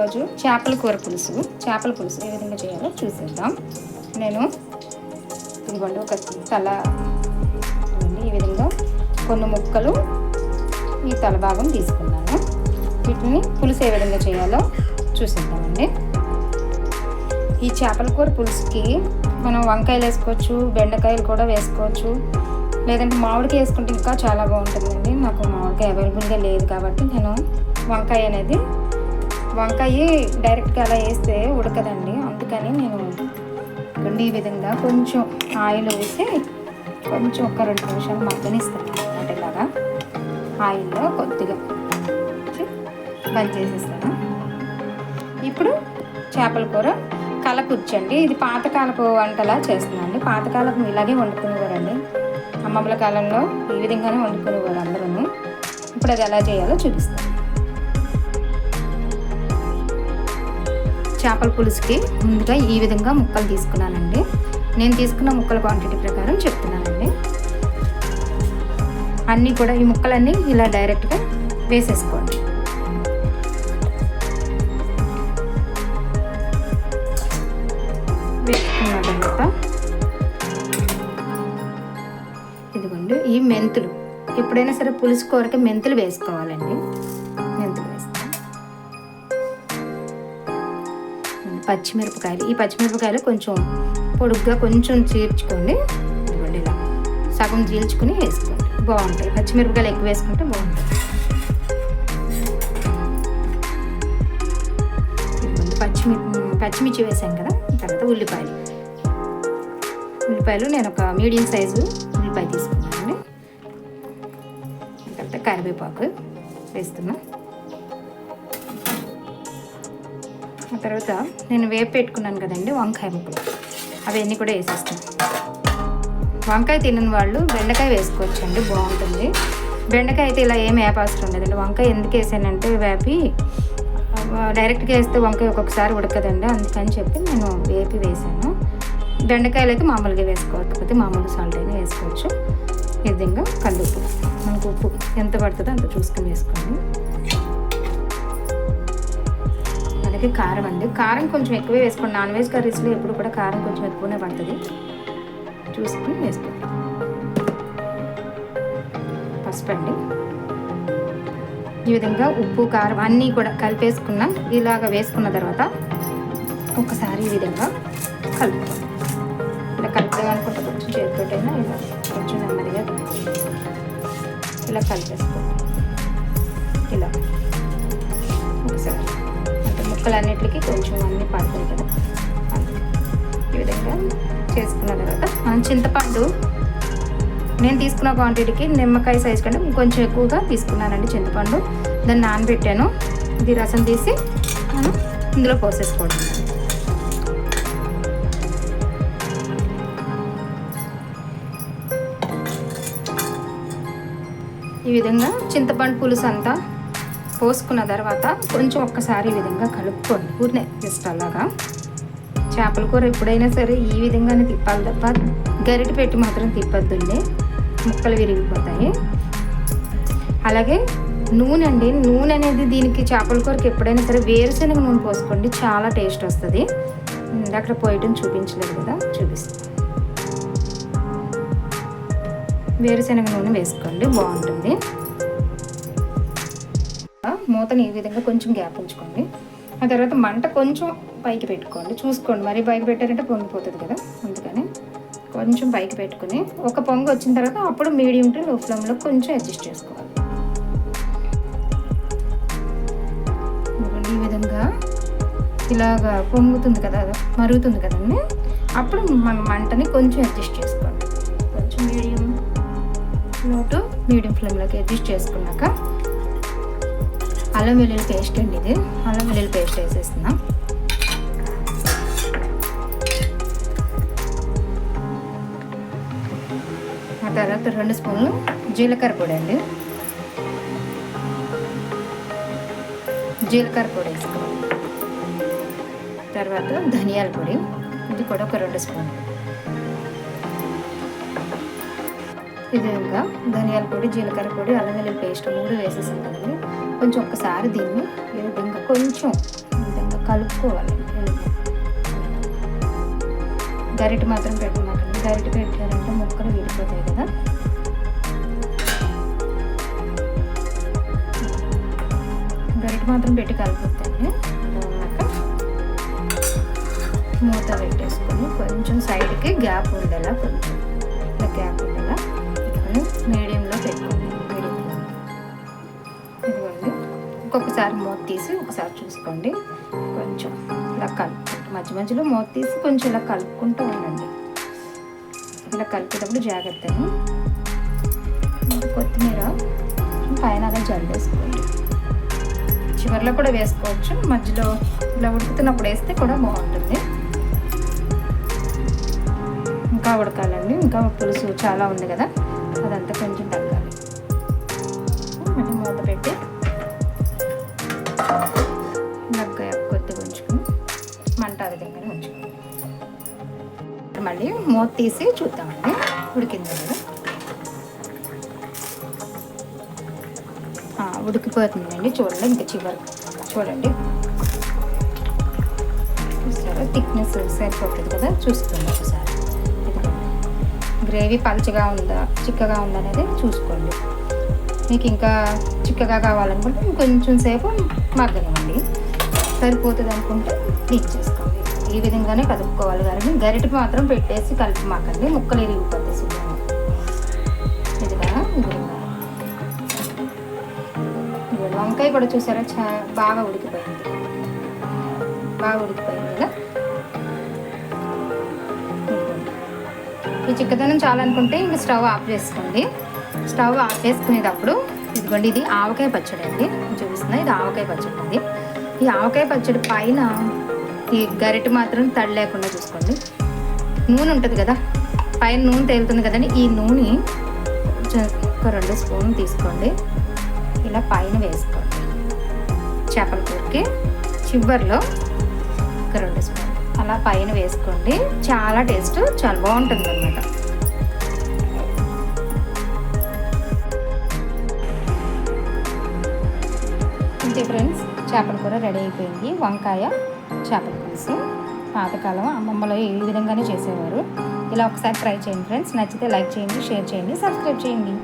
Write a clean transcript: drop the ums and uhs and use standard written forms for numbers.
ఈరోజు చేపల పులుసు ఏ విధంగా చేయాలో చూసేద్దాం. నేను ఇదిగోండి ఒక తల ఈ విధంగా కొన్ని ముక్కలు ఈ తల భాగం తీసుకున్నాను. వీటిని పులుసు ఏ విధంగా చేయాలో చూసేద్దామండి. ఈ చేపల కూర పులుసుకి మనం వంకాయలు వేసుకోవచ్చు, బెండకాయలు కూడా వేసుకోవచ్చు, లేదంటే మామిడికాయ వేసుకుంటే ఇంకా చాలా బాగుంటుందండి. నాకు మామిడికాయ అవైలబుల్గా లేదు కాబట్టి నేను వంకాయ డైరెక్ట్గా అలా వేస్తే ఉడకదండి. అందుకని నేను ఈ విధంగా కొంచెం ఆయిల్ వేసి కొంచెం ఒక 2 నిమిషాలు మగ్గనిస్తాను అన్నమాట. ఇలాగా ఆయిల్లో కొద్దిగా బంద్ చేసేస్తాను. ఇప్పుడు చేపల కూర కలపుచ్చండి. ఇది పాతకాలపు వంటలా చేస్తున్నానండి. పాతకాలపు ఇలాగే వండుకునేవారండి. అమ్మమ్మల కాలంలో ఈ విధంగానే వండుకునేవారు అందరూ. ఇప్పుడు అది ఎలా చేయాలో చూపిస్తాను. చేపల పులుసుకి ముందుగా ఈ విధంగా ముక్కలు తీసుకున్నానండి. నేను తీసుకున్న ముక్కల క్వాంటిటీ ప్రకారం చెప్తున్నానండి. అన్నీ కూడా ఈ ముక్కలన్నీ ఇలా డైరెక్ట్గా వేసేసుకోండి. వేసుకున్న తర్వాత ఇదిగోండి ఈ మెంతులు, ఎప్పుడైనా సరే పులుసు కూరకి మెంతులు వేసుకోవాలండి. మెంతులు వేస్తాను. పచ్చిమిరపకాయలు, ఈ పచ్చిమిరపకాయలు కొంచెం పొడుగ్గా కొంచెం చీల్చుకోండి. ఇదిగోండి ఇలా సగం చీల్చుకుని వేసుకోండి, బాగుంటాయి. పచ్చిమిరపకాయలు ఎక్కువ వేసుకుంటే బాగుంటాయి. పచ్చిమిర్చి వేసాం కదా. తర్వాత ఉల్లిపాయలు నేను ఒక మీడియం సైజు ఉల్లిపాయ తీసుకున్నానండి. తర్వాత కరివేపాకు వేస్తున్నా. ఆ తర్వాత నేను వేపు పెట్టుకున్నాను కదండి వంకాయ ముక్కలు, అవన్నీ కూడా వేసేస్తాను. వంకాయ తినని వాళ్ళు బెండకాయ వేసుకోవచ్చండి, బాగుంటుంది. బెండకాయ అయితే ఇలా ఏమి వేపాల్సిన ఉండదండి. వంకాయ ఎందుకు వేసానంటే వేపి డైరెక్ట్గా వేస్తే వంకాయ ఒక్కొక్కసారి ఉడకదండి, అందుకని చెప్పి నేను వేపి వేసాను. బెండకాయలు అయితే మామూలుగా వేసుకోకపోతే మామూలు సాల్ట్ అయినా వేసుకోవచ్చు. ఈ విధంగా కల్లుప్పు, మనకు ఉప్పు ఎంత పడుతుందో అంత చూసుకొని వేసుకోండి. అలాగే కారం అండి, కారం కొంచెం ఎక్కువే వేసుకోండి. నాన్ వెజ్ కర్రీస్లో ఎప్పుడు కూడా కారం కొంచెం ఎక్కువనే పడుతుంది, చూసుకొని వేసుకోండి. పసుపు అండి, ఈ విధంగా ఉప్పు కారం అన్నీ కూడా కలిపేసుకున్నాం. ఇలాగ వేసుకున్న తర్వాత ఒకసారి ఈ విధంగా కలుపుకోండి. ఇలా కలుపుదామనుకుంటే కొంచెం చేతితోటైనా ఇలా కొంచెం నెమ్మదిగా ఇలా కలిపేసుకోండి. ఇలా ఒకసారి అంటే ముక్కలన్నిటికీ కొంచెం అన్నీ పడుతుంది కదా. ఈ విధంగా చేసుకున్న తర్వాత మనం చింతపండు, నేను తీసుకున్న క్వాంటిటీకి నిమ్మకాయ సైజ్ కంటే కొంచెం ఎక్కువగా తీసుకున్నానండి చింతపండు. దాన్ని నానబెట్టాను. ఇది రసం తీసి మనం ఇందులో పోసేసుకోవడం. ఈ విధంగా చింతపండు పులుసు అంతా పోసుకున్న తర్వాత కొంచెం ఒక్కసారి ఈ విధంగా కలుపుకోండి. ఊరినే జస్ట్ అలాగా. చేపల కూర ఎప్పుడైనా సరే ఈ విధంగానే తిప్పాలి తప్ప గరిటె పెట్టి మాత్రం తిప్పద్దండి, ముక్కలు విరిగిపోతాయి. అలాగే నూనె అండి, నూనె అనేది దీనికి చేపల కూరకి ఎప్పుడైనా సరే వేరుశనగ నూనె పోసుకోండి, చాలా టేస్ట్ వస్తుంది. అక్కడ పోయటం చూపించలేదు కదా, చూపిస్తాను. వేరుశనగ నూనె వేసుకోండి, బాగుంటుంది. మూతని ఈ విధంగా కొంచెం గ్యాప్ ఉంచుకోండి. ఆ తర్వాత మంట కొంచెం పైకి పెట్టుకోండి, చూసుకోండి. మరీ పైకి పెట్టారంటే పొంగిపోతుంది కదా, అందుకని కొంచెం పైకి పెట్టుకుని ఒక పొంగు వచ్చిన తర్వాత అప్పుడు మీడియం టు లో ఫ్లేమ్లో కొంచెం అడ్జస్ట్ చేసుకోవాలి. ఈ విధంగా ఇలాగా పొంగుతుంది కదా, మరుగుతుంది కదండి, అప్పుడు మన మంటని కొంచెం అడ్జస్ట్ చేసుకోండి. కొంచెం లో టు మీడియం ఫ్లేమ్లోకి అడ్జస్ట్ చేసుకున్నాక అల్లం వెల్లుల్లి పేస్ట్ అండి, ఇది అల్లం వెల్లుల్లి పేస్ట్ వేసేస్తున్నాం. ఆ తర్వాత 2 స్పూన్లు జీలకర్ర పొడి అండి, జీలకర్ర పొడి వేసుకోవాలి. తర్వాత ధనియాల పొడి, ఇది కూడా ఒక 2 స్పూన్లు. విధంగా ధనియాల పొడి, జీలకర్ర పొడి, అల్లం వెల్లుల్లి పేస్ట్ 3 వేసేసాం కదండి. కొంచెం ఒక్కసారి దీన్ని ఈ విధంగా కొంచెం కలుపుకోవాలి. గరిటె మాత్రం పెట్టమాకండి, గరిటె పెట్టారంటే ముక్కలు విడిపోతాయి కదా. గరిటె మాత్రం పెట్టి కలుపుతాండి. మూత పెట్టేసుకొని కొంచెం సైడ్కి గ్యాప్ ఉండేలా, కొంచెం ఇట్లా గ్యాప్ ఉండేలా పెట్టుకొని మీడియంలో పెట్టుకోండి. ఇదిగోండి, ఇంకొకసారి మూత తీసి ఒకసారి చూసుకోండి. కొంచెం ఇలా కలుపుకుంటూ మధ్య మధ్యలో మూత తీసి కొంచెం ఇలా కలుపుకుంటూ ఉండండి. ఇలా కలిపేటప్పుడు జాగ్రత్తగా కొత్తిమీర పైన అలా జల్లేసుకోండి. చివరిలో కూడా వేసుకోవచ్చు, మధ్యలో ఇలా ఉడుకుతున్నప్పుడు వేస్తే కూడా బాగుంటుంది. ఇంకా ఉడకాలండి, ఇంకా పులుసు చాలా ఉంది కదా, అదంతా కొంచెం తగ్గాలి. మళ్ళీ మూత పెట్టి నగ్గ కొద్దిగా ఉంచుకుని మంట అది దగ్గర ఉంచుకుని మళ్ళీ మూత తీసి చూద్దామండి. ఉడికింది కదా, ఉడికిపోతుందండి. చూడండి, ఇంకా చివరి చూడండి, చూసారా థిక్నెస్ సరిపోతుంది కదా, చూసుకోండి ఒకసారి. గ్రేవీ పలుచగా ఉందా చిక్కగా ఉందా అనేది చూసుకోండి. మీకు ఇంకా చిక్కగా కావాలనుకుంటే ఇంకొంచెం సేపు మగ్గనివ్వండి. సరిపోతుంది అనుకుంటే నీట్ చేసుకోండి. ఈ విధంగానే కలుపుకోవాలి కానీ గరిటె మాత్రం పెట్టేసి కలిపి మాకండి, ముక్కలు ఇరిగిపోతాయి శుభ్రంగా. ఇదిగా వంకాయ కూడా చూసారా బాగా ఉడికిపోయింది కదా. ఈ చిక్కదనం చాలనుకుంటే ఇంక స్టవ్ ఆఫ్ చేసుకోండి. స్టవ్ ఆఫ్ చేసుకునేటప్పుడు ఇదిగోండి, ఇది ఆవకాయ పచ్చడి అండి చూపిస్తున్నా. ఇది ఆవకాయ పచ్చడి అండి. ఈ ఆవకాయ పచ్చడి పైన ఈ గరిటె మాత్రం తడి లేకుండా చూసుకోండి. నూనె ఉంటుంది కదా, పైన నూనె తేలుతుంది కదండి. ఈ నూనె ఒక 2 స్పూన్లు తీసుకోండి, ఇలా పైన వేసుకోండి. చేపల కూరకి చివరిలో ఒక 2 స్పూన్లు అలా పైన వేసుకోండి. చాలా టేస్ట్ చాలా బాగుంటుంది అన్నమాట. ఇంతే ఫ్రెండ్స్, చేపల కూర రెడీ అయిపోయింది. వంకాయ చేపల పులుసు పాతకాలం అమ్మమ్మలో ఈ విధంగానే చేసేవారు. ఇలా ఒకసారి ట్రై చేయండి ఫ్రెండ్స్. నచ్చితే లైక్ చేయండి, షేర్ చేయండి, సబ్స్క్రైబ్ చేయండి.